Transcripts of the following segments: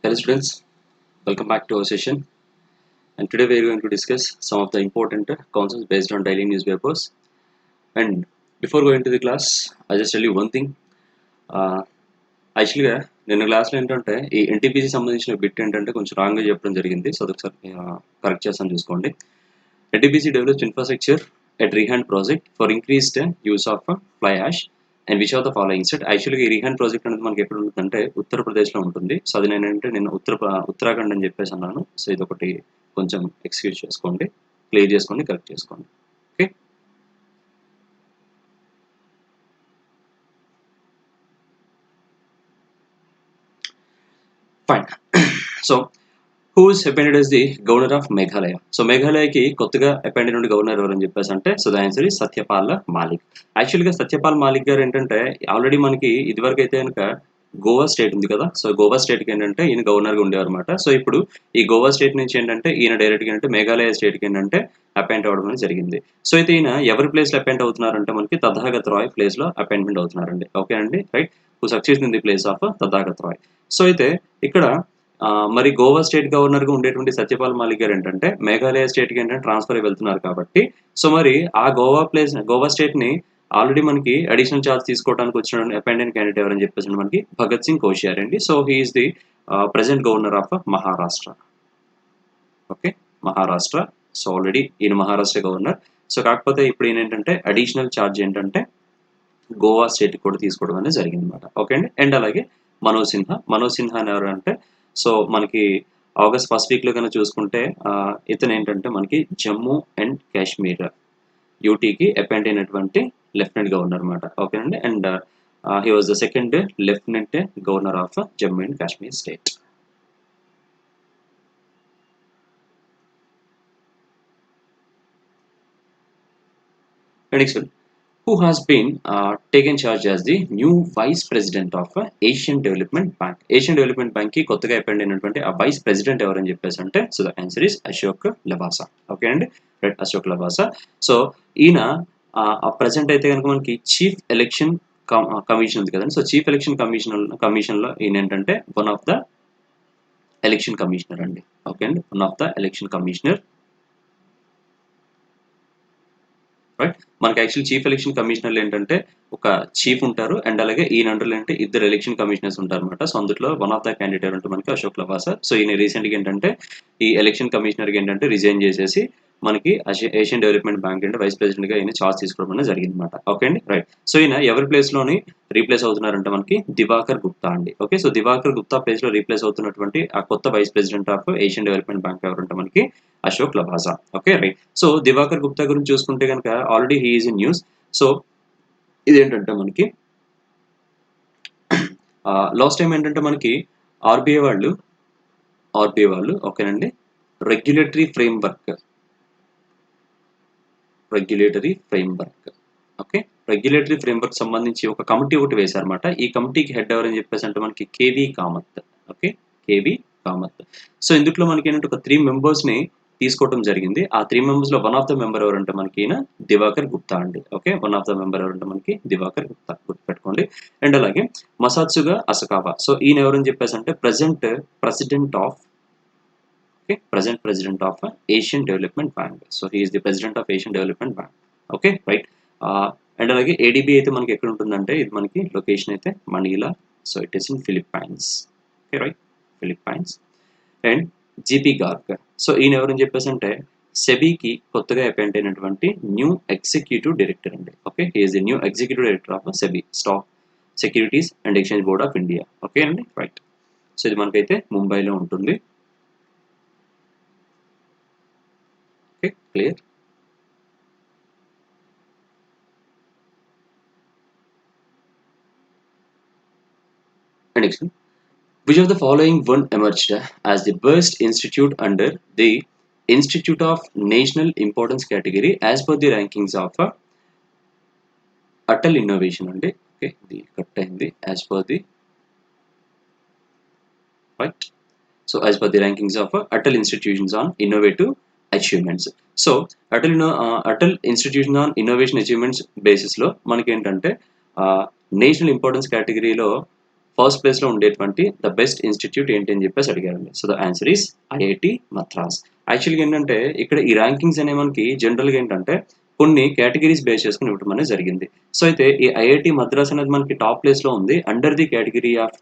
Hello students, welcome back to our session, and today we are going to discuss some of the important concepts based on daily newspapers. And before going to the class, I just tell you one thing. యాక్చువల్గా నిన్న క్లాస్లో ఏంటంటే ఈ NTPC సంబంధించిన bit ఏంటంటే కొంచెం రాంగ్గా చెప్పడం జరిగింది. సో అదొకసారి కరెక్ట్ చేస్తాను చూసుకోండి. NTPC develops infrastructure at Rihand project for increased use of fly ash and which of the following set. యాక్చువల్గా ఈ రీహాండ్ ప్రాజెక్ట్ అనేది మనకి ఎక్కడ ఉంటుందంటే ఉత్తరప్రదేశ్లో ఉంటుంది. సో అది నేను ఉత్తరాఖండ్ అని చెప్పేసి అన్నాను. సో ఇది ఒకటి కొంచెం ఎక్స్క్యూజ్ చేసుకోండి, క్లియర్ చేసుకోండి, కరెక్ట్ చేసుకోండి. Okay, fine. So who is appointed as the governor of Meghalaya. So మేఘాలయకి కొత్తగా అపాయింటెడ్ ఉన్న గవర్నర్ ఎవరు అని చెప్పేసి అంటే so the answer is Satyapal Malik. యాక్చువల్గా సత్యపాల్ మాలిక్ గారు ఏంటంటే ఆల్రెడీ మనకి ఇదివరకు అయితే కనుక గోవా స్టేట్ ఉంది కదా, సో గోవా స్టేట్కి ఏంటంటే ఈయన గవర్నర్గా ఉండేవారు అనమాట. సో ఇప్పుడు ఈ గోవా స్టేట్ నుంచి ఏంటంటే ఈయన డైరెక్ట్గా ఏంటంటే మేఘాలయ స్టేట్కి ఏంటంటే అపాయింట్ అవ్వడం అనేది జరిగింది. సో అయితే ఈయన ఎవరి ప్లేస్లో అపాయింట్ అవుతున్నారంటే మనకి తథాగత్ రాయ్ ప్లేస్లో అపాయింట్మెంట్ అవుతున్నారండి. ఓకే అండి, right. Who succeed in the place of Tathagat Roy. So అయితే ఇక్కడ మరి గోవా స్టేట్ గవర్నర్గా ఉండేటువంటి సత్యపాల్ మాలిక్ గారు ఏంటంటే మేఘాలయ స్టేట్కి ఏంటంటే ట్రాన్స్ఫర్ అయి వెళ్తున్నారు కాబట్టి సో మరి ఆ గోవా స్టేట్ని ఆల్రెడీ మనకి అడిషనల్ ఛార్జ్ తీసుకోవడానికి వచ్చిన అపాయింటెడ్ క్యాండిడేట్ ఎవరని చెప్పేసి మనకి భగత్ సింగ్ కోశ్యారి అండి. So he is the present governor of Maharashtra. Okay, Maharashtra. So already ఈయన మహారాష్ట్ర గవర్నర్. సో కాకపోతే ఇప్పుడు ఈయన ఏంటంటే అడిషనల్ ఛార్జ్ ఏంటంటే గోవా స్టేట్ కూడా తీసుకోవడం అనేది జరిగింది అనమాట. ఓకే అండి. అండ్ అలాగే మనోజ్ సిన్హా అని ఎవరు అంటే సో మనకి ఆగస్ట్ ఫస్ట్ వీక్లో కనుక చూసుకుంటే ఇతను ఏంటంటే మనకి జమ్మూ అండ్ కాశ్మీర్ యూటీకి అపాయింట్ అయినటువంటి లెఫ్టినెంట్ గవర్నర్ అనమాట. ఓకే అండి. And he was the second lieutenant governor of Jammu and Kashmir state. Next, who has been taken charge as the new vice president of Asian Development Bank. Asian Development Bank కి కొత్తగా appoint అయినటువంటి ఆ vice president ఎవరని చెప్పేసి అంటే so the answer is Ashok Lavasa. Okay అండి, right, Ashok Lavasa. So ఈయన present అయితే కనుక మనకి చీఫ్ ఎలక్షన్ కమిషన్ ఉంది కదండి. సో చీఫ్ ఎలక్షన్ కమిషన్లో ఈయన ఏంటంటే one of the election commissioner అండి. ఓకే అండి, one of the election commissioner. Right, మనకి యాక్చువల్ చీఫ్ ఎలక్షన్ కమిషనర్లు ఏంటంటే ఒక చీఫ్ ఉంటారు అండ్ అలాగే ఈయన అండర్లో అంటే ఇద్దరు ఎలక్షన్ కమిషనర్స్ ఉంటారు అనమాట. సో అందులో వన్ ఆఫ్ ద క్యాండిడేట్ అంటే మనకి అశోక్ లవాసా. సో ఈయన రీసెంట్గా ఏంటంటే ఈ ఎలక్షన్ కమిషనర్కి ఏంటంటే రిజైన్ చేసేసి మనకి ఏషియన్ డెవలప్మెంట్ బ్యాంక్ అంటే వైస్ ప్రెసిడెంట్గా ఈయన చార్జ్ తీసుకోవడం అనేది జరిగింది అనమాట. ఓకే అండి, రైట్. సో ఈయన ఎవరి ప్లేస్లోని రీప్లేస్ అవుతున్నారంటే మనకి దివాకర్ గుప్తా అండి. ఓకే, సో దివాకర్ గుప్తా ప్లేస్లో రీప్లేస్ అవుతున్నటువంటి ఆ కొత్త vice president of Asian development bank ఎవరంటే మనకి Ashok Lavasa. Okay, right. So Divakar Gupta గురించి చూసుకుంటే కనుక already he is in news. So ఇదేంటంటే మనకి లాస్ట్ టైం ఏంటంటే మనకి ఆర్బీఐ వాళ్ళు ఓకేనండి regulatory framework okay, regulatory framework సంబంధించి ఒక కమిటీ ఒకటి వేశారన్నమాట. ఈ కమిటీకి హెడ్ ఎవరని చెప్పేసి అంటే మనకి KV Kamath. Okay, KV Kamath. So ఇందులో మనకి ఏంటంటే ఒక 3 మెంబర్స్ని తీసుకోవడం జరిగింది. ఆ 3 మెంబర్స్లో వన్ ఆఫ్ ద మెంబర్ ఎవరంటే మనకి ఈయన దివాకర్ గుప్తా అండి. Okay, one of the member ఎవరంటే మనకి దివాకర్ గుప్తా, గుర్తుపెట్టుకోండి. అండ్ అలాగే మసాత్సుగా అసకావా. సో ఈయన ఎవరని చెప్పేసి అంటే present president of Asian development bank. So he is the president of Asian development bank. Okay, right. And అలాగే ఏడిబి అయితే మనకి ఎక్కడ ఉంటుందంటే ఇది మనకి లొకేషన్ అయితే Manila. So it is in Philippines. Okay, right, Philippines. And GP Garg. So ఈయన ఎవరని చెప్పేసి అంటే సెబీకి కొత్తగా అపాయింట్ అయినటువంటి న్యూ ఎగ్జిక్యూటివ్ డైరెక్టర్ అండి. Okay, he is the new executive director of SEBI, stock securities and exchange board of India. Okay అండి, right. So ఇది మనకైతే ముంబైలో ఉంటుంది. Okay, clear. Next, which of the following one emerged as the best institute under the Institute of National Importance category as per the rankings of Atal Innovation అండి. Okay, ఇది correct అయింది. as per the right, so as per the rankings of Atal Institutions on Innovative Achievements. So Atal institution on innovation achievements బేసిస్లో మనకి ఏంటంటే national importance కేటగిరీలో first ప్లేస్లో ఉండేటువంటి the best institute ఏంటి అని చెప్పేసి అడిగారండి. So the answer is IIT Madras. యాక్చువల్గా ఏంటంటే ఇక్కడ ఈ ర్యాంకింగ్స్ అనే మనకి జనరల్గా ఏంటంటే కొన్ని కేటగిరీస్ బేస్ చేసుకుని ఇవ్వడం అనేది జరిగింది. సో అయితే ఈ ఐఐటి మద్రాస్ అనేది మనకి టాప్ ప్లేస్లో ఉంది under the category of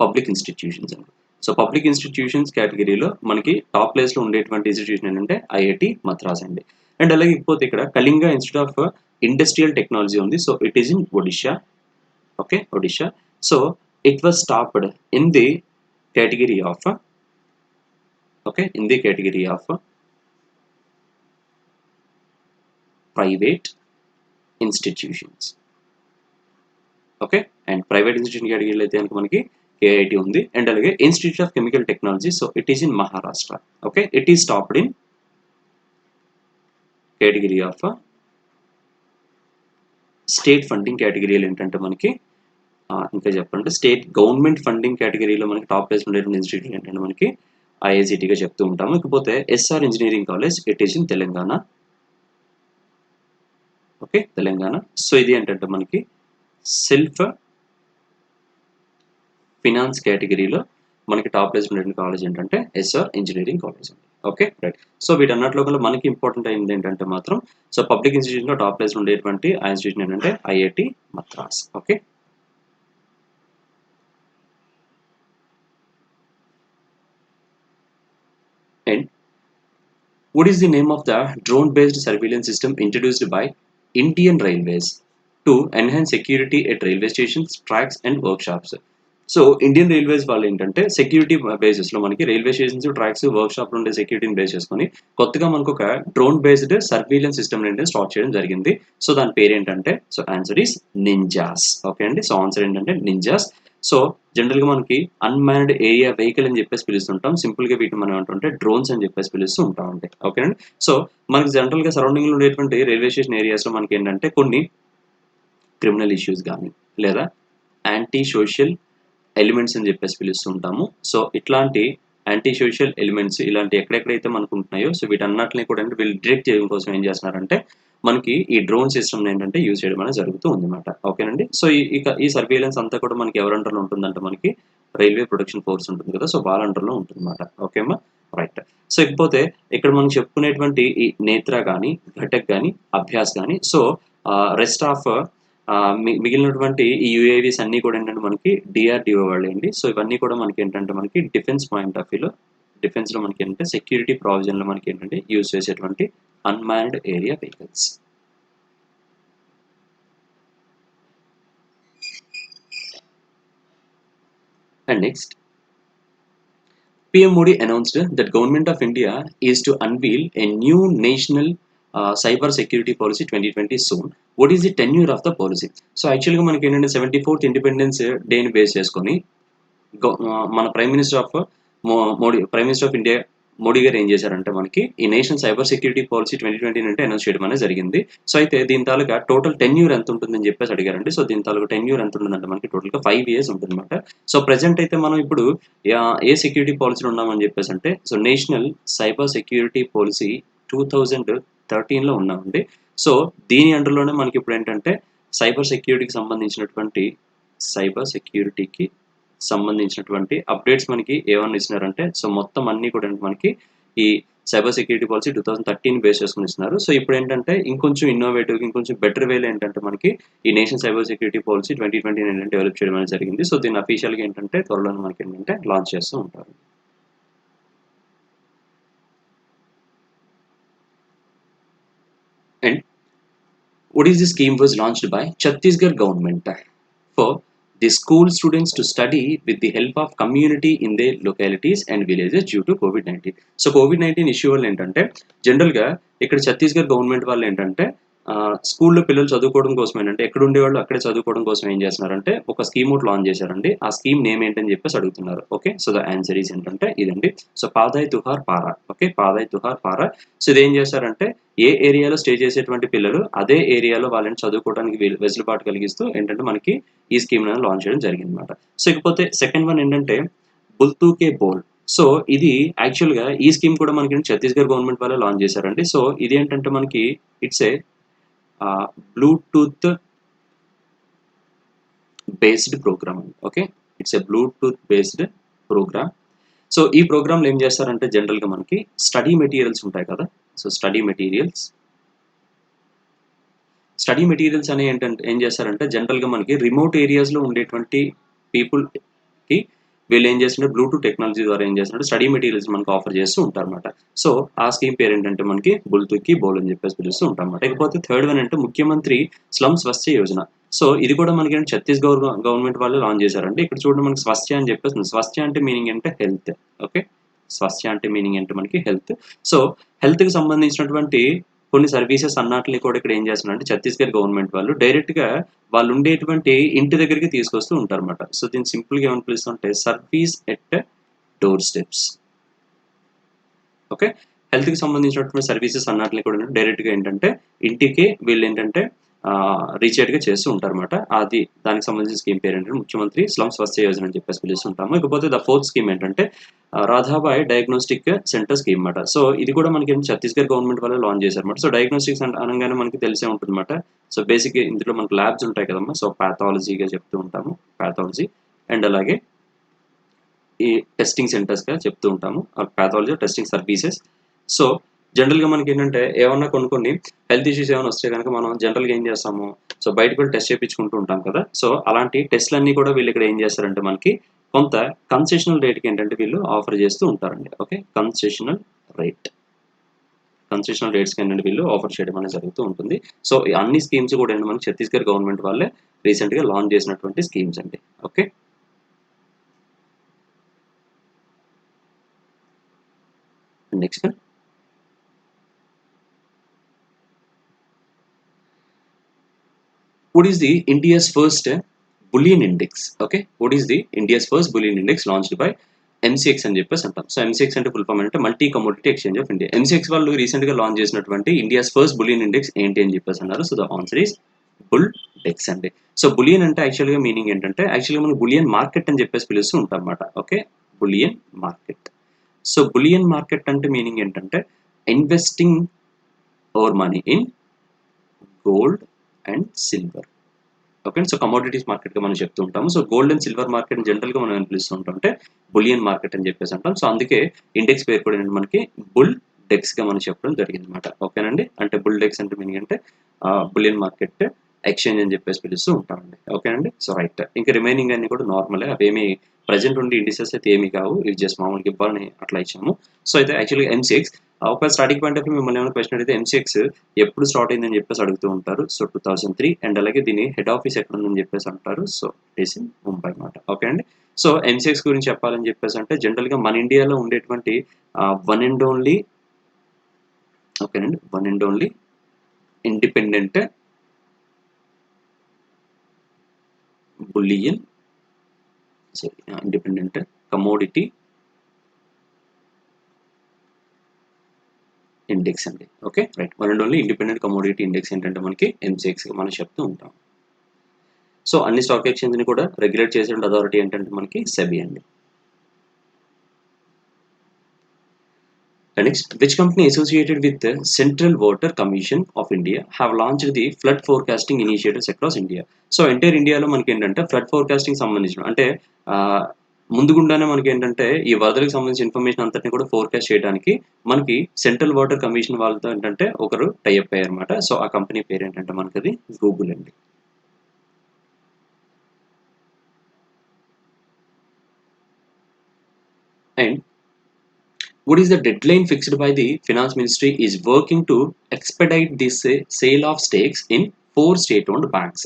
public institutions అండి. సో పబ్లిక్ ఇన్స్టిట్యూషన్స్ కేటగిరీలో మనకి టాప్ ప్లేస్లో ఉండేటువంటి ఇన్స్టిట్యూషన్ ఏంటంటే ఐఐటి మద్రాస్ అండి. అండ్ అలాగే ఇకపోతే ఇక్కడ Kalinga institute of industrial technology ఉంది. So it is in Odisha. Okay, Odisha. So it was topped in the category of private institutions. Okay, and private institution కేటగిరీలో అయితే కనుక మనకి కేఐటి ఉంది. అండ్ అలాగే institute of chemical technology. So it is in Maharashtra. Okay, it is topped in category of state funding కేటగిరీలు ఏంటంటే మనకి ఇంకా చెప్పండి స్టేట్ గవర్నమెంట్ ఫండింగ్ కేటగిరీలో మనకి టాప్ ప్లేస్ ఉండేటువంటి ఇన్స్టిట్యూట్ ఏంటంటే మనకి ఐఐసిటీగా చెప్తూ ఉంటాము. ఇకపోతే SR engineering college, it is in Telangana. Okay, Telangana. So ఇది ఏంటంటే మనకి సెల్ఫ్ ఫినాన్స్ కేటగిరీలో మనకి టాప్ ప్లేస్ ఉండేటువంటి కాలేజ్ ఏంటంటే ఎస్ఆర్ ఇంజనీరింగ్ కాలేజ్ అండి. Okay, right. సో వీటన్నిటిలో కూడా మనకి ఇంపార్టెంట్ అయింది ఏంటంటే మాత్రం సో పబ్లిక్ ఇన్స్టిట్యూషన్లో టాప్ ప్లేస్ ఉండేటువంటి ఆ ఇన్స్టిట్యూషన్ ఏంటంటే IIT Madras. Okay, and what is the name of the drone-based surveillance system introduced by Indian Railways to enhance security at railway stations, tracks and workshops? So Indian railways వాళ్ళు ఏంటంటే security బేసిస్లో మనకి railway stations, tracks, work షాప్లో ఉండే సెక్యూరిటీని base చేసుకొని కొత్తగా మనకు ఒక డ్రోన్ బేస్డ్ సర్వీలెన్స్ సిస్టమ్ ఏంటంటే స్టార్ట్ చేయడం జరిగింది. సో దాని పేరు ఏంటంటే so answer is ninjas. Okay అండి, సో ఆన్సర్ ఏంటంటే నింజాస్. సో జనరల్గా మనకి అన్మాన్డ్ ఏరియా వెహికల్ అని చెప్పేసి పిలుస్తుంటాం. సింపుల్గా వీటిని మనం ఏంటంటే డ్రోన్స్ అని చెప్పేసి పిలుస్తూ ఉంటాం అండి. ఓకేనండి, సో మనకి జనరల్గా సరౌండింగ్లో ఉండేటువంటి రైల్వే స్టేషన్ ఏరియాస్లో మనకి ఏంటంటే కొన్ని క్రిమినల్ ఇష్యూస్ కానీ లేదా యాంటీ సోషల్ ఎలిమెంట్స్ అని చెప్పేసి పిలుస్తుంటాము. సో ఇట్లాంటి యాంటీ సోషల్ ఎలిమెంట్స్ ఇలాంటి ఎక్కడెక్కడైతే మనకు ఉంటున్నాయో సో వీటన్నిటిని కూడా వీళ్ళు డిటెక్ట్ చేయడం కోసం ఏం చేస్తున్నారంటే మనకి ఈ డ్రోన్ సిస్టమ్ ఏంటంటే యూజ్ చేయడం అనేది జరుగుతూ ఉందన్నమాట. ఓకేనండి, సో ఈ సర్వేలెన్స్ అంతా కూడా మనకి ఎవరి అండర్లో ఉంటుందంటే మనకి రైల్వే ప్రొటెక్షన్ ఫోర్స్ ఉంటుంది కదా, సో వాళ్ళ అండర్లో ఉంటుందన్నమాట. ఓకేమ్మా, రైట్. సో ఇకపోతే ఇక్కడ మనం చెప్పుకునేటువంటి ఈ నేత్ర కానీ, ఘటక్ కానీ, అభ్యాస్ కానీ, సో రెస్ట్ ఆఫ్ మిగిలినటువంటి ఈ యూఏవీస్ అన్నీ కూడా ఏంటంటే మనకి డిఆర్డిఓ వాళ్ళే అండి. సో ఇవన్నీ కూడా మనకి ఏంటంటే మనకి డిఫెన్స్ పాయింట్ ఆఫ్ వ్యూలో డిఫెన్స్లో మనకి ఏంటంటే సెక్యూరిటీ ప్రావిజన్లో మనకి ఏంటంటే యూజ్ చేసేటువంటి unmanned area vehicles. And next, PM Modi announced that Government of India is to unveil a new national cyber security policy 2020 soon. What is the tenure of the policy? So యాక్చువల్గా మనకి ఏంటంటే 74th independence డేని base చేసుకొని మన prime minister of India Modi గారు ఏం చేశారంటే మనకి ఈ నేషనల్ సైబర్ సెక్యూరిటీ పాలసీ 2020 అంటే అనౌన్స్ చేయడం అనేది జరిగింది. సో అయితే దీని తాలూకా టోటల్ టెన్యూర్ ఎంత ఉంటుందని చెప్పేసి అడిగారండి. సో దీని తాలూకా టెన్యూర్ ఎంత ఉంటుందంటే మనకి టోటల్గా 5 years ఉంటుందన్నమాట. సో ప్రెసెంట్ అయితే మనం ఇప్పుడు ఏ సెక్యూరిటీ పాలసీలో ఉన్నామని చెప్పేసి అంటే so national cyber security policy 2013లో ఉన్నామండి. సో దీని అండర్లోనే మనకి ఇప్పుడు ఏంటంటే సైబర్ సెక్యూరిటీకి సంబంధించినటువంటి అప్డేట్స్ మనకి ఏమన్నా ఇస్తున్నారంటే సో మొత్తం అన్నీ కూడా మనకి ఈ సైబర్ సెక్యూరిటీ పాలసీ 2013 బేస్ చేసుకుని ఇస్తున్నారు. సో ఇప్పుడు ఏంటంటే ఇంకొంచెం ఇన్నోవేటివ్ ఇంకొంచెం బెటర్ వేలో ఏంటంటే మనకి ఈ నేషనల్ సైబర్ సెక్యూరిటీ పాలసీ 2020 ఏంటంటే డెవలప్ చేయడం అనేది జరిగింది. సో దీన్ని అఫీషియల్గా ఏంటంటే త్వరలో మనకి ఏంటంటే లాంచ్ చేస్తూ ఉంటారు. And what is the scheme was launched by Chhattisgarh government for the school students to study with the help of community in their localities and villages due to COVID-19. So COVID-19 issue వల్ల ఏంటంటే జనరల్గా ఇక్కడ Chhattisgarh government వాళ్ళు ఏంటంటే స్కూల్లో పిల్లలు చదువుకోవడం కోసం ఏంటంటే ఎక్కడ ఉండేవాళ్ళు అక్కడే చదువుకోవడం కోసం ఏం చేస్తున్నారంటే ఒక స్కీమ్ ఒకటి లాంచ్ చేశారండి. ఆ స్కీమ్ నేమ్ ఏంటని చెప్పేసి అడుగుతున్నారు. Okay, so the answer is ఏంటంటే ఇదండి. సో పాదాయ్ తుహార్ పారా. ఓకే, పాదాయ్ తుహార్ పారా. సో ఇది ఏం చేశారంటే ఏ ఏరియాలో స్టే చేసేటువంటి పిల్లలు అదే ఏరియాలో వాళ్ళని చదువుకోవడానికి వెసులుబాటు కలిగిస్తూ ఏంటంటే మనకి ఈ స్కీమ్ లాంచ్ చేయడం జరిగింది అనమాట. సో ఇకపోతే సెకండ్ వన్ ఏంటంటే బుల్తూకే బోల్. సో ఇది యాక్చువల్గా ఈ స్కీమ్ కూడా మనకి ఛత్తీస్గఢ్ గవర్నమెంట్ వాళ్ళే లాంచ్ చేశారండి. సో ఇది ఏంటంటే మనకి it's a bluetooth based program అండి. Okay, it's a bluetooth based program. So ఈ ప్రోగ్రామ్లో ఏం చేస్తారంటే జనరల్గా మనకి స్టడీ మెటీరియల్స్ ఉంటాయి కదా. సో స్టడీ మెటీరియల్స్ అని ఏంటంటే ఏం చేస్తారంటే జనరల్గా మనకి రిమోట్ ఏరియాస్లో ఉండేటువంటి పీపుల్కి వీళ్ళు ఏం చేస్తుంటే బ్లూటూత్ టెక్నాలజీ ద్వారా ఏం చేస్తుంటే స్టడీ మెటీరియల్స్ మనకు ఆఫర్ చేస్తూ ఉంటారు అనమాట. సో ఆ స్కీమ్ పేరు ఏంటంటే మనకి బుల్తుకి బోల్ అని చెప్పేసి పిలుస్తూ ఉంటాం అనమాట. ఇకపోతే థర్డ్ వన్ అంటే ముఖ్యమంత్రి స్లమ్ స్వస్థ యోజన. సో ఇది కూడా మనకి ఛత్తీస్గఢ్ గవర్నమెంట్ వాళ్ళు లాంచ్ చేశారంటే ఇక్కడ చూడండి మనకి స్వస్థ అని చెప్పేసి, స్వస్థ అంటే మీనింగ్ అంటే హెల్త్. ఓకే, స్వస్థ అంటే మీనింగ్ అంటే మనకి హెల్త్. సో హెల్త్కి సంబంధించినటువంటి కొన్ని సర్వీసెస్ అన్నట్లు కూడా ఇక్కడ ఏం చేస్తున్నారంటే ఛత్తీస్గఢ్ గవర్నమెంట్ వాళ్ళు డైరెక్ట్గా వాళ్ళు ఉండేటువంటి ఇంటి దగ్గరికి తీసుకొస్తూ ఉంటారన్నమాట. సో దీన్ని సింపుల్గా ఏమని పిలుస్తుంటే service at door steps. Okay, హెల్త్కి సంబంధించినటువంటి సర్వీసెస్ అన్నట్లు కూడా డైరెక్ట్గా ఏంటంటే ఇంటికి వీళ్ళు ఏంటంటే రీచేట్గా చేస్తూ ఉంటారన్నమాట. అది దానికి సంబంధించిన స్కీమ్ పేరు ఏంటంటే ముఖ్యమంత్రి స్లమ్ స్వస్థ యోజన అని చెప్పేసి పిలుస్తుంటాము. ఇకపోతే ద ఫోర్త్ స్కీమ్ ఏంటంటే రాధాబాయ్ డయాగ్నోస్టిక్ సెంటర్ స్కీమ్ అన్నమాట. సో ఇది కూడా మనకి ఛత్తీస్గఢ్ గవర్నమెంట్ వాళ్ళు లాంచ్ చేశారన్నమాట. సో డయాగ్నోస్టిక్స్ అనగానే మనకి తెలిసే ఉంటుందన్నమాట. సో బేసిక్ ఇందులో మనకి ల్యాబ్స్ ఉంటాయి కదమ్మా. సో పాథాలజీగా చెప్తూ ఉంటాము, పాథాలజీ అండ్ అలాగే ఈ టెస్టింగ్ సెంటర్స్గా చెప్తూ ఉంటాము, పాథాలజీ టెస్టింగ్ సర్వీసెస్. సో జనరల్గా మనకి ఏంటంటే ఏమన్నా కొన్ని హెల్త్ ఇష్యూస్ ఏమైనా వస్తే కనుక మనం జనరల్గా ఏం చేస్తాము, సో బయటకు వెళ్ళి టెస్ట్ చేయించుకుంటూ ఉంటాం కదా. సో అలాంటి టెస్ట్లన్నీ కూడా వీళ్ళు ఇక్కడ ఏం చేస్తారంటే మనకి కొంత కన్సెషనల్ రేట్కి ఏంటంటే వీళ్ళు ఆఫర్ చేస్తూ ఉంటారండి. ఓకే, కన్సెషనల్ రేట్స్కి ఏంటంటే వీళ్ళు ఆఫర్ చేయడం అనేది జరుగుతూ ఉంటుంది. సో అన్ని స్కీమ్స్ కూడా ఏంటి మనకి ఛత్తీస్గఢ్ గవర్నమెంట్ వాళ్ళే రీసెంట్గా లాంచ్ చేసినటువంటి స్కీమ్స్ అండి. Okay, next what is the India's first bullion index? Okay, what is the India's first bullion index launched by MCX అని చెప్పేసి అంటాం. సో MCX అంటే ఫుల్ ఫామ్ అంటే multi commodity exchange of India. MCX వాళ్ళు రీసెంట్గా launch చేసినటువంటి India's first bullion index ఏంటి అని చెప్పేసి అన్నారు. So the answer is bull dex అండి. సో బులియన్ అంటే యాక్చువల్గా మీనింగ్ ఏంటంటే యాక్చువల్గా మనం బులియన్ మార్కెట్ అని చెప్పేసి పిలుస్తూ ఉంటాం అనమాట. Okay, bullion market. So bullion market అంటే మీనింగ్ ఏంటంటే investing our money in gold and silver. Okay, so commodities మార్కెట్గా మనం చెప్తూ ఉంటాము. So gold and silver market జనరల్గా మనం ఏం పిలుస్తూ ఉంటాం అంటే బులియన్ మార్కెట్ అని చెప్పేసి అంటాం. సో అందుకే ఇండెక్స్ పేరు కూడా ఏంటంటే మనకి బుల్ డెక్స్గా మనం చెప్పడం జరిగింది అనమాట. ఓకేనండి, అంటే బుల్ డెక్స్ అంటే మీనింగ్ అంటే బులియన్ మార్కెట్ ఎక్స్చేంజ్ అని చెప్పేసి పిలుస్తూ ఉంటామండి. ఓకేనండి, సో రైట్. ఇంకా రిమైనింగ్ అన్ని కూడా నార్మలే, అవేమి ప్రజెంట్ ఉండే ఇండిసెస్ అయితే ఏమి కావు, ఇవి జస్ట్ మామూలుగా ఇవ్వాలని అట్లా ఇచ్చాము. సో అయితే యాక్చువల్గా MCX ఒక స్టార్టింగ్ పాయింట్ ఆఫ్ మిమ్మల్ని ఏమైనా క్వశ్చన్ అడిగితే MCX ఎప్పుడు స్టార్ట్ అయిందని చెప్పేసి అడుగుతూ ఉంటారు. సో 2003 అండ్ అలాగే దీని హెడ్ ఆఫీస్ ఎక్కడ ఉందని చెప్పేసి అంటారు. So it is in Mumbai అన్నమాట. ఓకే అండి, సో MCX గురించి చెప్పాలని చెప్పేసి అంటే జనరల్గా మన ఇండియాలో ఉండేటువంటి one and only independent bullion independent commodity index అండి. Okay right, one and only independent commodity index ఏంటంటే మనకి MCX మనం చెప్తూ ఉంటాం. సో అన్ని స్టాక్ ఎక్స్చేంజ్ని కూడా రెగ్యులేట్ చేసే అథారిటీ ఏంటంటే మనకి సెబీ అండి. Next, which company associated with the Central Water Commission of India have launched the flood forecasting initiatives across India? So entire ఇండియాలో మనకి ఏంటంటే ఫ్లడ్ ఫోర్కాస్టింగ్ సంబంధించిన అంటే ముందుగుండానే మనకి ఏంటంటే ఈ వరదలకు సంబంధించిన ఇన్ఫర్మేషన్ అంతటిని కూడా ఫోర్కాస్ట్ చేయడానికి మనకి సెంట్రల్ వాటర్ కమిషన్ వాళ్ళతో ఏంటంటే ఒకరు టైఅప్ అయ్యారు అనమాట. సో ఆ కంపెనీ పేరు ఏంటంటే మనకి అది గూగుల్ అండి. And what is the deadline fixed by the finance ministry is working to expedite this sale of stakes in 4 state-owned banks?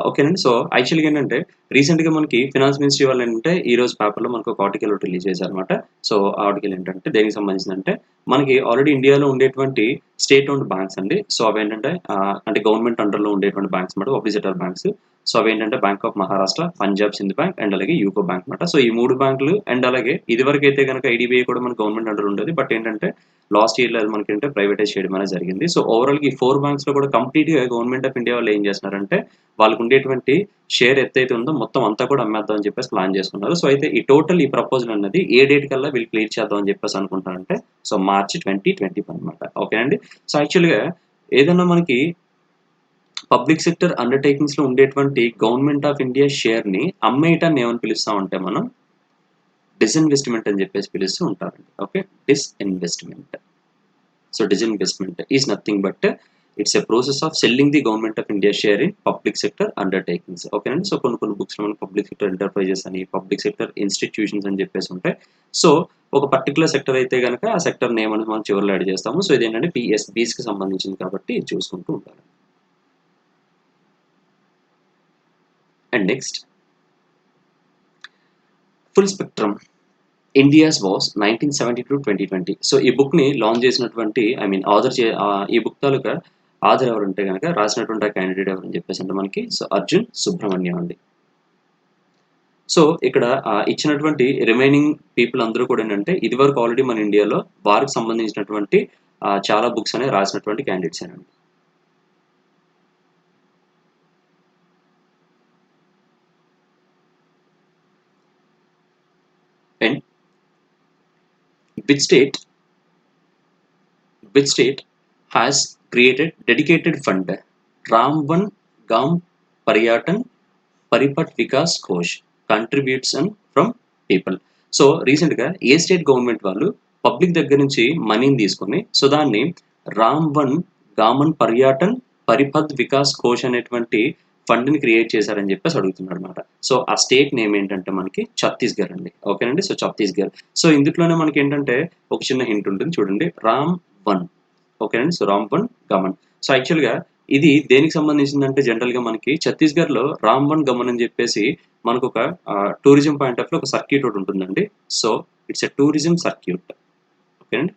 ఓకేనండి, సో యాక్చువల్గా ఏంటంటే రీసెంట్గా మనకి ఫినాన్స్ మినిస్ట్రీ వాళ్ళు ఏంటంటే ఈ రోజు పేపర్లో మనకు ఒక ఆర్టికల్ ఒకటి రిలీజ్ చేశారనమాట. సో ఆ ఆర్టికల్ ఏంటంటే దేనికి సంబంధించిందంటే మనకి ఆల్రెడీ ఇండియాలో ఉండేటువంటి స్టేట్ ఓన్డ్ బ్యాంక్స్ అండి. సో అవి ఏంటంటే అంటే గవర్నమెంట్ అండర్లో ఉండేటువంటి బ్యాంక్స్ అనమాట, ఆపోజిటర్ బ్యాంక్స్. సో అవి ఏంటంటే bank of Maharashtra, Punjab Sindh bank and అలాగే యూకో బ్యాంక్ అనమాట. సో ఈ 3 బ్యాంకులు అండ్ అలాగే ఇదివరకు అయితే కనుక IDBI కూడా మన గవర్నమెంట్ అండర్ ఉండేది. బట్ ఏంటంటే లాస్ట్ ఇయర్లో అది మనకి ఏంటంటే ప్రైవేటైజ్ చేయడం అనేది జరిగింది. సో ఓవరాల్గా ఈ 4 బ్యాంక్స్లో కూడా కంప్లీట్గా గవర్నమెంట్ ఆఫ్ ఇండియా వాళ్ళు ఏం చేస్తున్నారంటే వాళ్ళకు ఉండేటువంటి షేర్ ఎత్తైతే ఉందో మొత్తం అంతా కూడా అమ్మేద్దాం అని చెప్పేసి ప్లాన్ చేసుకున్నారు. సో అయితే ఈ ప్రపోజల్ అనేది ఏ డేట్ కల్లా వీళ్ళు క్లియర్ చేద్దాం అని చెప్పేసి అనుకుంటారంటే సో మార్చి 2021 అనమాట. ఓకేనండి, సో యాక్చువల్గా ఏదన్నా మనకి పబ్లిక్ సెక్టర్ అండర్‌టేకింగ్స్‌లో ఉండేటువంటి గవర్నమెంట్ ఆఫ్ ఇండియా షేర్‌ని అమ్మేయటాన్ని ఏమని పిలుస్తామంటే మనం డిస్ఇన్వెస్ట్‌మెంట్ అని చెప్పేసి పిలుస్తూ ఉంటారండి. Okay. Disinvestment. So disinvestment is nothing but it's a process of selling the government of India share in public sector undertakings. ఓకేనండి. సో కొన్ని బుక్స్‌లో మనకి పబ్లిక్ సెక్టర్ ఎంటర్‌ప్రైజెస్ అని, పబ్లిక్ సెక్టర్ ఇన్‌స్టిట్యూషన్స్ అని చెప్పేసి ఉంటాయి. సో ఒక పర్టిక్యులర్ సెక్టర్ అయితే గనక ఆ సెక్టర్ నేమ్ అనేది మనం చివరిలో యాడ్ చేస్తాము. సో ఇదేంటంటే పీఎస్‌బీస్‌కి సంబంధించింది కాబట్టి ఇది చూసుకుంటూ ఉండాలి. And next full spectrum India's was 1970-2020. So ఈ బుక్‌ని లాంచ్ చేసినటువంటి ఈ బుక్ తాలూకా ఆథర్ ఎవరంటే గనక రాసినటువంటి ఆ క్యాండిడేట్ ఎవరని చెప్పేసి అంటే మనకి సో అర్జున్ సుబ్రహ్మణ్యం అండి. సో ఇక్కడ ఇచ్చినటువంటి రిమైనింగ్ పీపుల్ అందరూ కూడా ఏంటంటే ఇదివరకు ఆల్రెడీ మన ఇండియాలో వారికి సంబంధించినటువంటి చాలా బుక్స్ అనేవి రాసినటువంటి క్యాండిడేట్సేనండి. And which state which state has created dedicated fund Ramban Gam Paryatan Paripat Vikas Kosh contribution from people. So రీసెంట్గా ఏ స్టేట్ గవర్నమెంట్ వాళ్ళు పబ్లిక్ దగ్గర నుంచి మనీని తీసుకొని సో దాన్ని రామ్ వన్ గామన్ పర్యాటన్ పరిపద్ వికాస్ కోష్ అనేటువంటి ఫండ్ని క్రియేట్ చేశారని చెప్పేసి అడుగుతున్నాడు అనమాట. సో ఆ స్టేట్ నేమ్ ఏంటంటే మనకి ఛత్తీస్గఢ్ అండి. ఓకేనండి. సో ఛత్తీస్గఢ్. సో ఇందులోనే మనకి ఏంటంటే ఒక చిన్న హింట్ ఉంటుంది చూడండి. రామ్ వన్. ఓకేనండి. So Ram one Gaman. So యాక్చువల్గా ఇది దేనికి సంబంధించిందంటే జనరల్‌గా మనకి ఛత్తీస్‌గఢ్‌లో రాంబన్ గమన్ అని చెప్పేసి మనకొక టూరిజం పాయింట్ ఆఫ్ వ్యూలో ఒక సర్క్యూట్ ఒకటుంటుందండి. So it's a tourism circuit. ఓకేనండి.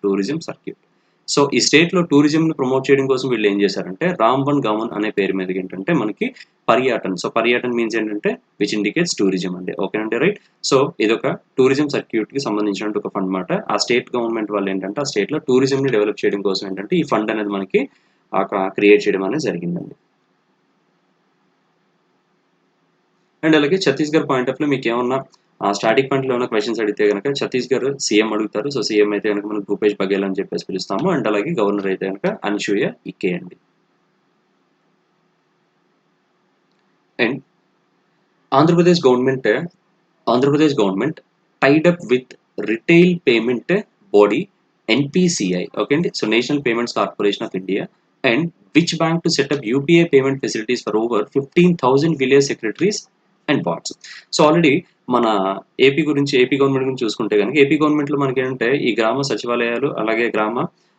Tourism circuit. సో ఈ స్టేట్‌లో టూరిజంని ప్రమోట్ చేయడం కోసం వీళ్ళు ఏం చేశారంటే రాంబన్ గమన్ అనే పేరు మీదకి ఏంటంటే మనకి పర్యాటన్. సో పర్యాటన్ మీన్స్ ఏంటంటే విచ్ ఇండికేట్స్ టూరిజం అండి. ఓకేనండి. రైట్. సో ఇదొక టూరిజం సర్క్యూట్‌కి సంబంధించినటువంటి ఒక ఫండ్ మాట. ఆ స్టేట్ గవర్నమెంట్ వాళ్ళు ఏంటంటే ఆ స్టేట్‌లో టూరిజంని డెవలప్ చేయడం కోసం ఏంటంటే ఈ ఫండ్ అనేది మనకి క్రియేట్ చేయడం అనేది జరిగిందండి. అండ్ అలాగే ఛత్తీస్గఢ్ పాయింట్ ఆఫ్ వ్యూ మీకు ఏమన్నా స్టాటిక్ పాయింట్లో ఏమైనా క్వశ్చన్స్ అడిగితే కనుక ఛత్తీస్గఢ్ సీఎం అడుగుతారు. సో సీఎం అయితే కనుక మనం భూపేష్ బఘేల్ అని చెప్పేసి పిలుస్తాము. అండ్ అలాగే గవర్నర్ అయితే కనుక అన్సూయ ఇకే అండి. And Andhra Pradesh government Andhra Pradesh government tied up with retail payment body NPCI. Okay అండి. So national payments corporation of India and which bank to set up UPI payment facilities for over 15,000 village secretaries and wards. So already మన AP government గురించి చూసుకుంటే కనుక AP గవర్నమెంట్లో మనకి ఏంటంటే ఈ గ్రామ సచివాలయాలు అలాగే గ్రామ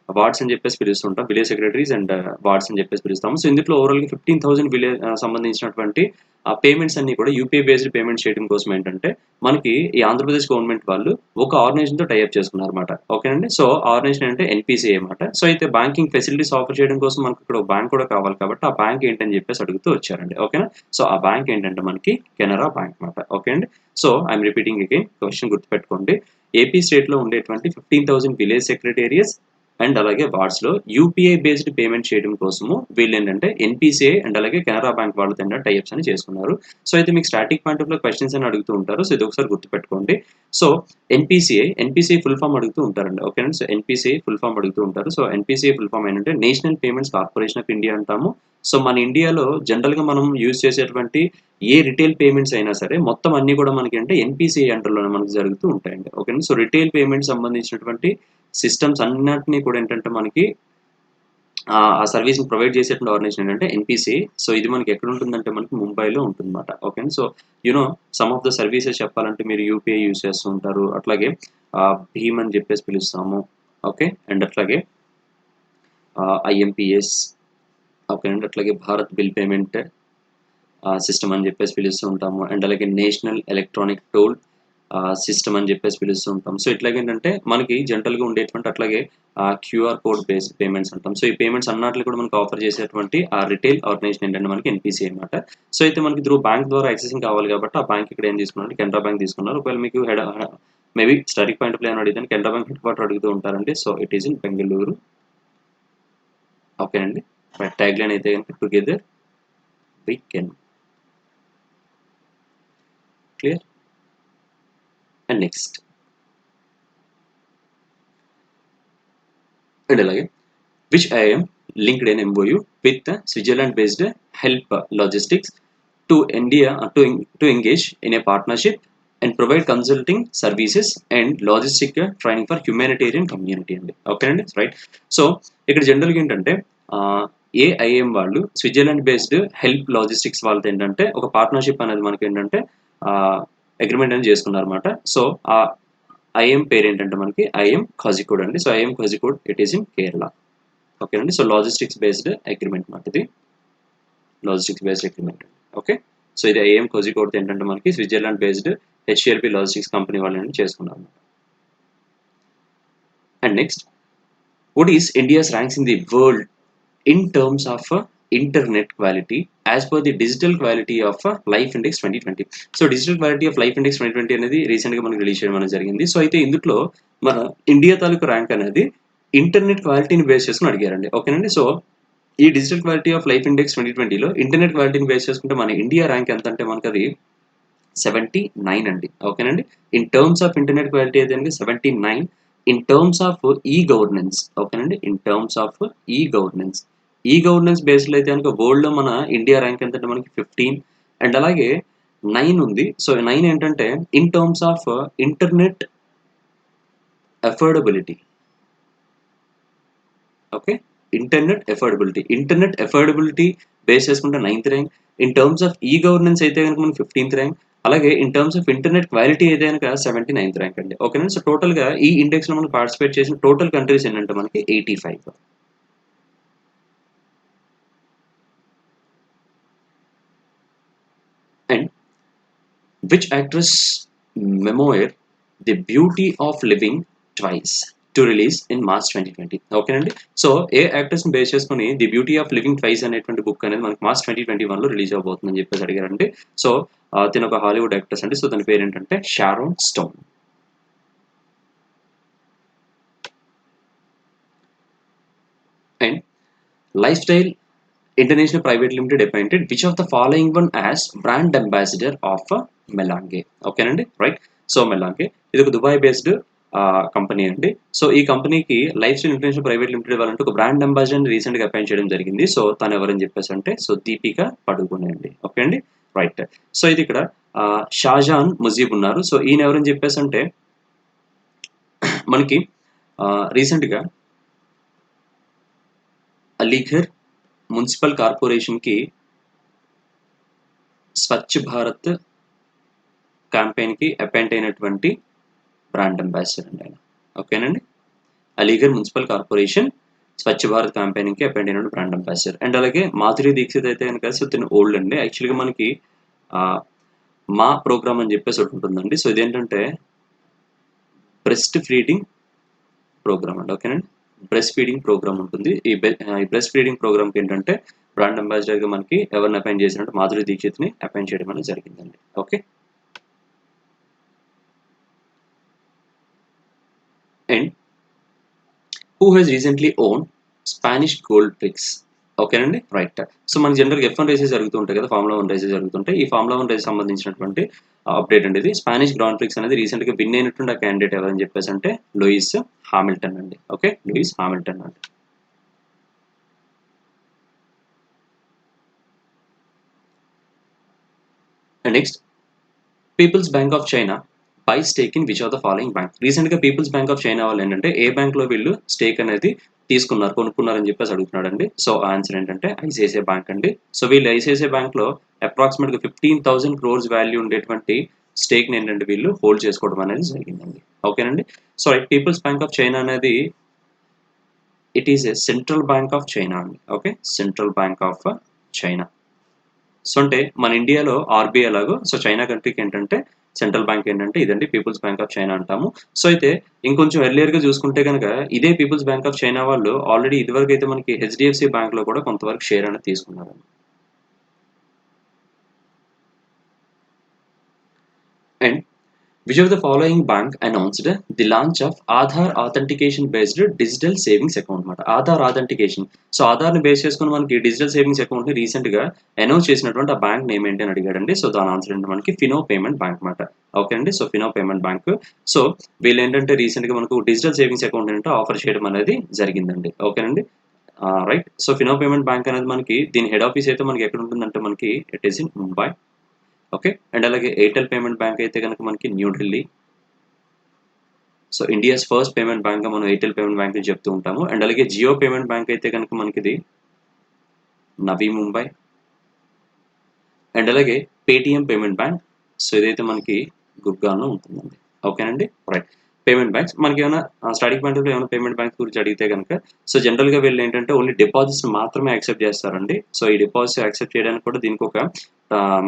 వార్డ్స్ అని చెప్పేసి పిలుస్తుంటాం. విలేజ్ సెక్రటరీస్ అండ్ వార్డ్స్ అని చెప్పేసి పిలుస్తాము. సో ఇందులో ఓవరాల్గా 15,000 సంబంధించినటువంటి పేమెంట్స్ అన్ని కూడా యూపీఐ బేస్డ్ పేమెంట్స్ చేయడం కోసం ఏంటంటే మనకి ఈ ఆంధ్రప్రదేశ్ గవర్నమెంట్ వాళ్ళు ఒక ఆర్గనైజేషన్‌తో టై అప్ చేసుకున్నారన్నమాట. ఓకేనండి. సో ఆర్గనైజేషన్ అంటే ఎన్‌పీసీఐ అన్నమాట. సో అయితే బ్యాంకింగ్ ఫెసిలిటీస్ ఆఫర్ చేయడం కోసం మనకి ఇక్కడ ఒక బ్యాంక్ కూడా కావాలి కాబట్టి ఆ బ్యాంక్ ఏంటని చెప్పేసి అడుగుతూ వచ్చారండి. ఓకేనా. సో ఆ బ్యాంక్ ఏంటంటే మనకి కెనరా బ్యాంక్ అన్నమాట. ఓకే అండి. So I'm repeating again question గుర్తుపెట్టుకోండి. ఏపీ స్టేట్‌లో ఉండేటువంటి 15,000 విలేజ్ సెక్రటేరియట్స్ అండ్ అలాగే వార్డ్స్‌లో యూపీఐ బేస్డ్ పేమెంట్ చేయడం కోసము వీళ్ళేంటంటే ఎన్‌పీసీఐ అండ్ అలాగే కెనరా బ్యాంక్ వాళ్ళతో ఏంటంటే టై అప్స్ అని చేసుకున్నారు. సో అయితే మీకు స్టాటిక్ పాయింట్ ఆఫ్ వ్యూలో క్వెషన్స్ అని అడుగుతూ ఉంటారు. సో ఇది ఒకసారి గుర్తుపెట్టుకోండి. సో ఎన్‌పీసీఐ ఫుల్ ఫార్మ్ అడుగుతూ ఉంటారండి. ఓకేనండి. సో ఎన్‌పీసీఐ ఫుల్ ఫార్మ్ అడుగుతూ ఉంటారు. సో ఎన్‌పీసీఐ ఫుల్ ఫార్మ్ ఏంటంటే national payments corporation of India అంటాము. సో మన ఇండియాలో జనరల్‌గా మనం యూజ్ చేసేటువంటి ఏ రిటైల్ పేమెంట్స్ అయినా సరే మొత్తం అన్నీ కూడా మనకి అంటే ఎన్‌పీసీఐ అండర్‌లోనే మనకు జరుగుతూ ఉంటాయండి. ఓకేనా. సో రిటైల్ పేమెంట్స్ సంబంధించినటువంటి సిస్టమ్స్ అన్నిటిని కూడా ఏంటంటే మనకి ఆ సర్వీస్‌ని ప్రొవైడ్ చేసేటువంటి ఆర్గనైజేషన్ ఏంటంటే ఎన్‌పీసీఐ. సో ఇది మనకి ఎక్కడ ఉంటుందంటే మనకి ముంబైలో ఉంటుందన్నమాట. ఓకేనా. So some of the services చెప్పాలంటే మీరు యూపీఐ యూజ్ చేస్తూ ఉంటారు. అట్లాగే భీమ్ అని చెప్పేసి పిలుస్తాము. ఓకే. అండ్ అట్లాగే ఐఎంపీఎస్. ఓకే అండి. అట్లాగే భారత్ బిల్ పేమెంట్ సిస్టమ్ అని చెప్పేసి పిలుస్తూ ఉంటాము. అండ్ అలాగే నేషనల్ ఎలక్ట్రానిక్ టోల్ సిస్టమ్ అని చెప్పేసి పిలుస్తూ ఉంటాం. సో ఇట్లాగేంటంటే మనకి జనరల్‌గా ఉండేటువంటి అట్లాగే క్యూఆర్ కోడ్ బేస్డ్ పేమెంట్స్ అంటాం. సో ఈ పేమెంట్స్ అన్నిటిని కూడా మనకు ఆఫర్ చేసేటువంటి ఆ రిటైల్ ఆర్గనైజేషన్ ఏంటంటే మనకి ఎన్‌పీసీఐ అన్నమాట. సో అయితే మనకి బ్యాంక్ ద్వారా యాక్సెసింగ్ కావాలి కాబట్టి ఆ బ్యాంక్ ఇక్కడ ఏం తీసుకున్నారంటే కెనరా బ్యాంక్ తీసుకున్నారు. ఒకవేళ మీకు maybe static point of view ఏమైనా అడిగితే కెనరా బ్యాంక్ హెడ్ క్వార్టర్ అడుగుతూ ఉంటారండి. So it is in Bengaluru. ఓకేనండి. ట్యాగ్‌లైన్ అయితే గనుక together we can. Clear? And next and అలాగే which IIM linked an MOU with Switzerland-based Help Logistics to India to engage in a partnership and provide consulting services and logistic training for humanitarian community అండి. Okay అండి, right. So ఇక్కడ జనరల్గా ఏంటంటే AIM వాళ్ళు Switzerland based help logistics వాళ్ళతో ఏంటంటే ఒక partnership అనేది మనకి ఏంటంటే అగ్రిమెంట్ అనేది చేసుకున్నారు అనమాట. సో ఆ ఐఎం పేరు ఏంటంటే మనకి ఐఎం కోజికోడ్ అండి. So IIM Kozhikode it is in Kerala. Okay అండి. సో లాజిస్టిక్స్ బేస్డ్ అగ్రిమెంట్ మాట ఇది, logistics based agreement. Okay, so ఇది ఐఎం కోజికోడ్ ఏంటంటే మనకి Switzerland based HLP logistics company వాళ్ళని చేసుకున్నారు. And next, what is India's ranks in the world in terms of internet quality as per the digital quality of life index 2020. So digital quality of life index 2020 అనేది రీసెంట్గా మనకి release చేయడం అనేది జరిగింది. So అయితే ఇందులో మన ఇండియా తాలూకు ర్యాంక్ అనేది ఇంటర్నెట్ క్వాలిటీని బేస్ చేసుకుని అడిగారండి. ఓకేనండి. సో ఈ digital quality of life index 2020లో ఇంటర్నెట్ క్వాలిటీని బేస్ చేసుకుంటే మన ఇండియా ర్యాంక్ ఎంత అంటే మనకి అది 79 అండి. ఓకేనండి. In terms of internet quality అయితే 79. In terms of e governance, ఓకేనండి, in terms of e governance బేస్లో అయితే కనుక వరల్డ్లో మన ఇండియా ర్యాంక్ ఎంతంటే మనకి 15. అండ్ అలాగే 9 ఉంది. సో 9 ఏంటంటే in terms of internet affordability. Okay, internet affordability base చేసుకుంటే 9th rank. In terms of e governance అయితే కనుక మనకి 15th ర్యాంక్. అలాగే in terms of internet quality అయితే కనుక 79th ర్యాంక్ అండి. ఓకేనా. సో టోటల్గా ఈ ఇండెక్స్లో మనకి పార్టిసిపేట్ చేసిన టోటల్ కంట్రీస్ ఏంటంటే మనకి 85. And which actress memoir the beauty of living twice to release in March 2020. ఓకేనండి. సో ఏ యాక్టర్స్ని బేస్ చేసుకుని the beauty of living twice అనేటువంటి బుక్ అనేది మనకి మార్చ్ 2021లో రిలీజ్ అవబోతుందని చెప్పేసి అడిగారండి. సో తిన ఒక హాలీవుడ్ యాక్టర్స్ అండి. సో దాని పేరు ఏంటంటే Sharon Stone. And life style international private limited appointed which of the following one as brand ambassador of Melange. ఓకేనండి, రైట్. సో మెలాంగే ఇది ఒక దుబాయ్ బేస్డ్ కంపెనీ అండి. సో ఈ కంపెనీకి life style international private limited వాళ్ళంటే ఒక brand ambassador రీసెంట్గా appoint చేయడం జరిగింది. సో తను ఎవరని చెప్పేసి అంటే సో దీపికా పడుకునే అండి. ఓకే అండి, రైట్. సో ఇది ఇక్కడ షాజాన్ ముజీబ్ ఉన్నారు. సో ఈయన ఎవరని చెప్పేసి అంటే మనకి రీసెంట్గా అలీఘర్ మున్సిపల్ కార్పొరేషన్కి స్వచ్ఛ భారత్ క్యాంపెయిన్కి అపాయింట్ అయినటువంటి బ్రాండ్ అంబాసిడర్ అండి ఆయన. ఓకేనండి, Aligarh municipal corporation Swachh Bharat క్యాంపెయిన్కి appoint అయిన బ్రాండ్ అంబాసిడర్. అండ్ అలాగే మాధురి దీక్షిత్ అయితే కనుక సో తిన ఓల్డ్ అండి. యాక్చువల్గా మనకి మా ప్రోగ్రామ్ అని చెప్పేసి ఒకటి ఉంటుందండి. సో ఇదేంటంటే బ్రెస్ట్ ఫీడింగ్ ప్రోగ్రామ్ అండి. ఓకేనండి, బ్రెస్ట్ ఫీడింగ్ ప్రోగ్రామ్ ఉంటుంది. ఈ బ్రెస్ట్ ఫీడింగ్ ప్రోగ్రామ్కి ఏంటంటే బ్రాండ్ అంబాసిడర్గా మనకి ఎవరిని అపాయింట్ చేసినట్టు మాధురి దీక్షిత్ని అపాయింట్ చేయడం అనేది జరిగిందండి. Okay. And who has recently own Spanish gold tricks. ఓకేనండి, రైట్. సో మనకి జనరల్గా F1 రేసెస్ జరుగుతుంటాయి కదా, ఫార్ములా 1 రేసెస్ జరుగుతుంటాయి. ఈ ఫార్ములా 1 రేస్ సంబంధించినటువంటి అప్డేట్ అండి ఇది. స్పానిష్ గ్రాండ్ ప్రిక్స్ అనేది రీసెంట్గా విన్ అయినటువంటి ఆ క్యాండిడేట్ ఎవరని చెప్పేసి అంటే లూయిస్ హామిల్టన్ అండి. ఓకే, లూయిస్ హామిల్టన్ అండి. And next, people's bank of China buy stake in which of the following bank. రీసెంట్గా పీపుల్స్ బ్యాంక్ ఆఫ్ చైనా వాళ్ళు ఏంటంటే ఏ బ్యాంక్లో వీళ్ళు స్టేక్ అనేది కొనుక్కున్నారని చెప్పేసి అడుగుతున్నాడండి. సో ఆన్సర్ ఏంటంటే ఐసిఐసిఐ బ్యాంక్ అండి. సో వీళ్ళు ఐసిఐసిఐ బ్యాంక్లో అప్రాక్సిమేట్గా 15,000 crores వాల్యూ ఉండేటువంటి స్టేక్ని ఏంటంటే వీళ్ళు హోల్డ్ చేసుకోవడం అనేది జరిగిందండి. ఓకేనండి. So people's bank of China అనేది it is a central bank of China అండి. Okay, central bank of China. So అంటే మన ఇండియాలో ఆర్బీఐ లాగో సో చైనా కంట్రీకి ఏంటంటే సెంట్రల్ బ్యాంక్ ఏంటంటే ఇదండి పీపుల్స్ బ్యాంక్ ఆఫ్ చైనా అంటాము. సో అయితే ఇంకొంచెం ఎర్లియర్గా చూసుకుంటే కనుక ఇదే పీపుల్స్ బ్యాంక్ ఆఫ్ చైనా వాళ్ళు ఆల్రెడీ ఇదివరకు అయితే మనకి హెచ్డిఎఫ్సి బ్యాంక్లో కూడా కొంతవరకు షేర్ అనేది తీసుకున్నారు. And which of the following bank announced the launch of Aadhaar authentication based digital savings account మాట. ఆధార్ ఆథెంటికేషన్. సో ఆధార్ని బేస్ చేసుకుని మనకి డిజిటల్ సేవింగ్స్ అకౌంట్ని రీసెంట్గా అనౌన్స్ చేసినటువంటి ఆ బ్యాంక్ నేమ్ ఏంటి అని అడిగాడండి. సో దాని ఆన్సర్ ఏంటంటే మనకి ఫినో పేమెంట్ బ్యాంక్ మాట. ఓకే అండి, so Fino payment bank. So వీళ్ళు ఏంటంటే రీసెంట్గా మనకు డిజిటల్ సేవింగ్స్ అకౌంట్ ఏంటంటే ఆఫర్ చేయడం అనేది జరిగిందండి. ఓకేనండి. Right. So Fino payment bank అనేది మనకి దీని హెడ్ ఆఫీస్ అయితే మనకి ఎక్కడ ఉంటుందంటే మనకి it is in Mumbai. Okay. And అలాగే ఎయిర్టెల్ పేమెంట్ బ్యాంక్ అయితే కనుక మనకి New Delhi. So India's first payment బ్యాంక్గా మనం ఎయిర్టెల్ పేమెంట్ బ్యాంక్ చెప్తూ ఉంటాము. అండ్ అలాగే జియో పేమెంట్ బ్యాంక్ అయితే కనుక మనకిది నవీ ముంబై. అండ్ అలాగే పేటిఎం పేమెంట్ బ్యాంక్, సో ఇదైతే మనకి గుర్గాన్లో ఉంటుందండి. ఓకేనండి. రైట్. పేమెంట్ బ్యాంక్స్ మనకి ఏమైనా స్టార్టింగ్ పాయింట్ ఆఫ్ ఏమైనా పేమెంట్ బ్యాంక్స్ గురించి అడిగితే కనుక సో జనరల్గా వీళ్ళు ఏంటంటే ఓన్లీ డిపాజిట్స్ మాత్రమే యాక్సెప్ట్ చేస్తారండి. సో ఈ డిపాజిట్స్ యాక్సెప్ట్ చేయడానికి కూడా దీనికి ఒక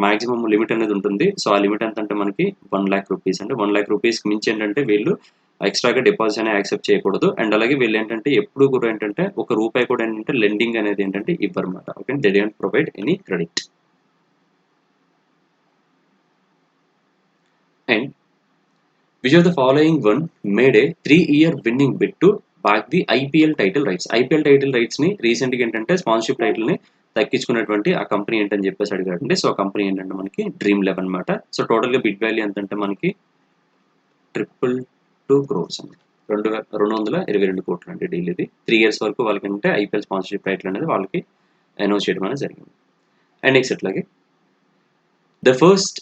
మాక్సిమం లిమిట్ అనేది ఉంటుంది. సో ఆ లిమిట్ ఎంత అంటే మనకి 1 lakh రూపీస్ అండి. 1 lakh రూపీస్కి మించి ఏంటంటే వీళ్ళు ఎక్స్ట్రాగా డిపాజిట్ అనేది యాక్సెప్ట్ చేయకూడదు. అండ్ అలాగే వీళ్ళు ఏంటంటే ఎప్పుడు కూడా ఏంటంటే ₹1 కూడా ఏంటంటే లెండింగ్ అనేది ఏంటంటే ఇవ్వరన్నమాట. Okay. They don't provide any credit. And which of the following one made a 3-year winning bid to back the IPL title rights? IPL title rights ని రీసెంట్గా ఏంటంటే స్పాన్సర్షిప్ టైటిల్ ని దక్కించుకున్నటువంటి ఆ కంపెనీ ఏంటని చెప్పేసి అడిగారండి. సో ఆ కంపెనీ ఏంటంటే మనకి డ్రీమ్ 11 అనమాట. సో టోటల్గా బిడ్ వాల్యూ ఎంతంటే మనకి 222 crores అండి. 222 కోట్లు అండి డీల్ ఇది. 3 years వరకు వాళ్ళకి అంటే ఐపీఎల్ స్పాన్సర్షిప్ టైటిల్ అనేది వాళ్ళకి అనౌన్స్ చేయడం అనేది జరిగింది. అండ్ నెక్స్ట్ అట్లాగే the first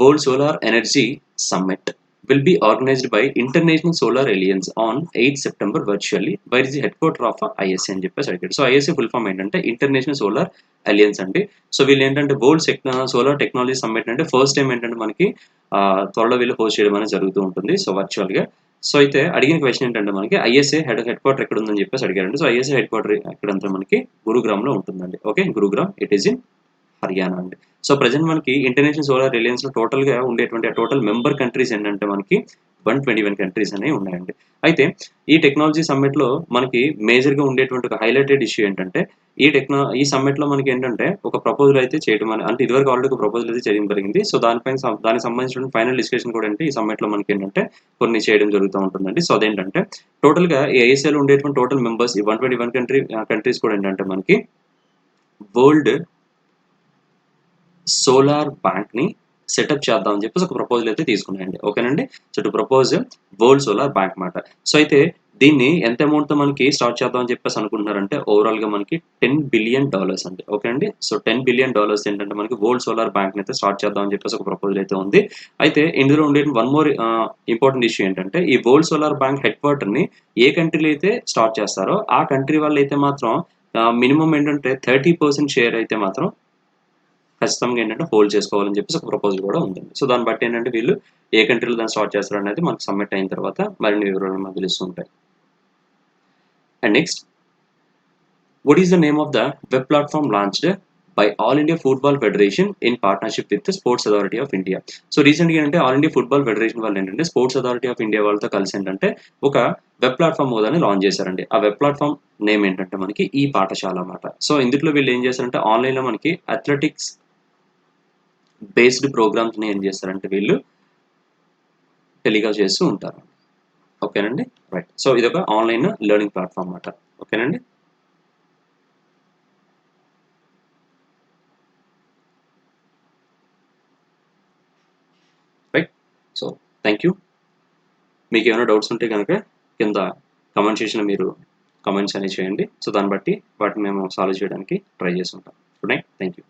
world solar energy summit will be organized by International Solar Alliance on 8 September virtually. Where is the headquarter of ISA అని చెప్పేసి అడిగాడు. సో ఐఎస్ఏ ఫుల్ ఫామ్ ఏంటంటే ఇంటర్నేషనల్ సోలార్ అలియన్స్ అండి. So వీళ్ళు ఏంటంటే world solar technology summit అంటే first time ఏంటంటే మనకి త్వరలో వీళ్ళు హోస్ట్ చేయడం అనేది జరుగుతూ ఉంటుంది. సో వర్చువల్గా. సో అయితే అడిగిన క్వశ్చన్ ఏంటంటే మనకి ఐఎస్ఏ హెడ్ క్వార్టర్ ఎక్కడ ఉందని చెప్పేసి అడిగారండి. సో ఐఎస్ఏ హెడ్ క్వార్టర్ ఎక్కడంతా మనకి గురుగ్రామ్లో ఉంటుందండి. Okay. Gurugram it is in Haryana అండి. సో ప్రజెంట్ మనకి ఇంటర్నేషనల్ సోలార్ రిలయన్స్లో టోటల్గా ఉండేటువంటి టోటల్ మెంబర్ కంట్రీస్ ఏంటంటే మనకి 121 కంట్రీస్ అనేవి ఉన్నాయండి. అయితే ఈ టెక్నాలజీ సమ్మిట్లో మనకి మేజర్గా ఉండేటువంటి ఒక హైలైటెడ్ ఇష్యూ ఏంటంటే ఈ సమ్మిట్లో మనకి ఏంటంటే ఒక ప్రపోజల్ అయితే చేయడం అంటే ఇదివరకు ఆల్రెడీ ఒక ప్రపోజల్ అయితే చేయడం జరిగింది. సో దానికి సంబంధించిన ఫైనల్ డిస్కషన్ కూడా అంటే ఈ సమ్మిట్లో మనకి ఏంటంటే కొన్ని చేయడం జరుగుతూ ఉంటుందండి. సో అదేంటంటే టోటల్గా ఈ ఐఎస్ఏలో ఉండేటువంటి టోటల్ మెంబర్స్ ఈ 121 కంట్రీస్ కూడా ఏంటంటే మనకి వరల్డ్ సోలార్ బ్యాంక్ని సెటప్ చేద్దాం అని చెప్పేసి ఒక ప్రపోజల్ అయితే తీసుకున్నాయండి. ఓకేనండి. So to propose world solar bank మాట. సో అయితే దీన్ని ఎంత అమౌంట్తో మనకి స్టార్ట్ చేద్దాం అని చెప్పేసి అనుకుంటున్నారంటే ఓవరాల్గా మనకి $10 billion అండి. ఓకే అండి. సో $10 billion ఏంటంటే మనకి వరల్డ్ సోలార్ బ్యాంక్ని అయితే స్టార్ట్ చేద్దాం అని చెప్పేసి ఒక ప్రపోజల్ అయితే ఉంది. అయితే ఇందులో ఉండే వన్ మోర్ ఇంపార్టెంట్ ఇష్యూ ఏంటంటే ఈ వరల్డ్ సోలార్ బ్యాంక్ హెడ్ క్వార్టర్ని ఏ కంట్రీలో అయితే స్టార్ట్ చేస్తారో ఆ కంట్రీ వాళ్ళు అయితే మాత్రం మినిమం ఏంటంటే 30% షేర్ అయితే మాత్రం ఖచ్చితంగా ఏంటంటే హోల్డ్ చేసుకోవాలని చెప్పేసి ఒక ప్రపోజల్ కూడా ఉందండి. సో దాన్ని బట్టి ఏంటంటే వీళ్ళు ఏ కంట్రీలో దాన్ని స్టార్ట్ చేస్తారు అనేది మనకు సబ్మిట్ అయిన తర్వాత మరిన్ని వివరాలు మనకు తెలుస్తుంటాయి. And next what is the name of the web platform launched by All India Football Federation in partnership with the Sports Authority of India? So రీసెంట్గా ఏంటంటే ఆల్ ఇండియా ఫుట్బాల్ ఫెడరేషన్ వాళ్ళు ఏంటంటే స్పోర్ట్స్ అథారిటీ ఆఫ్ ఇండియా వాళ్ళతో కలిసి ఏంటంటే ఒక web platform హోదాని launch చేశారండి. ఆ వెబ్ ప్లాట్ఫామ్ నేమ్ ఏంటంటే మనకి ఈ పాఠశాల అన్నమాట. సో ఇందులో వీళ్ళు ఏం చేశారంటే ఆన్లైన్లో మనకి అథ్లెటిక్స్ బేస్డ్ ప్రోగ్రామ్స్ని ఏం చేస్తారంటే వీళ్ళు టెలికాస్ట్ చేస్తూ ఉంటారు. ఓకేనండి. రైట్. సో ఇది ఒక ఆన్లైన్ లెర్నింగ్ ప్లాట్ఫామ్ అన్నమాట. ఓకేనండి. రైట్. So thank you. మీకు ఏమైనా డౌట్స్ ఉంటే కనుక కింద కమెంట్ సెక్షన్లో మీరు కమెంట్స్ అనేవి చేయండి. సో దాన్ని బట్టి వాటిని మేము సాల్వ్ చేయడానికి ట్రై చేస్తుంటాం. Good night. Thank you.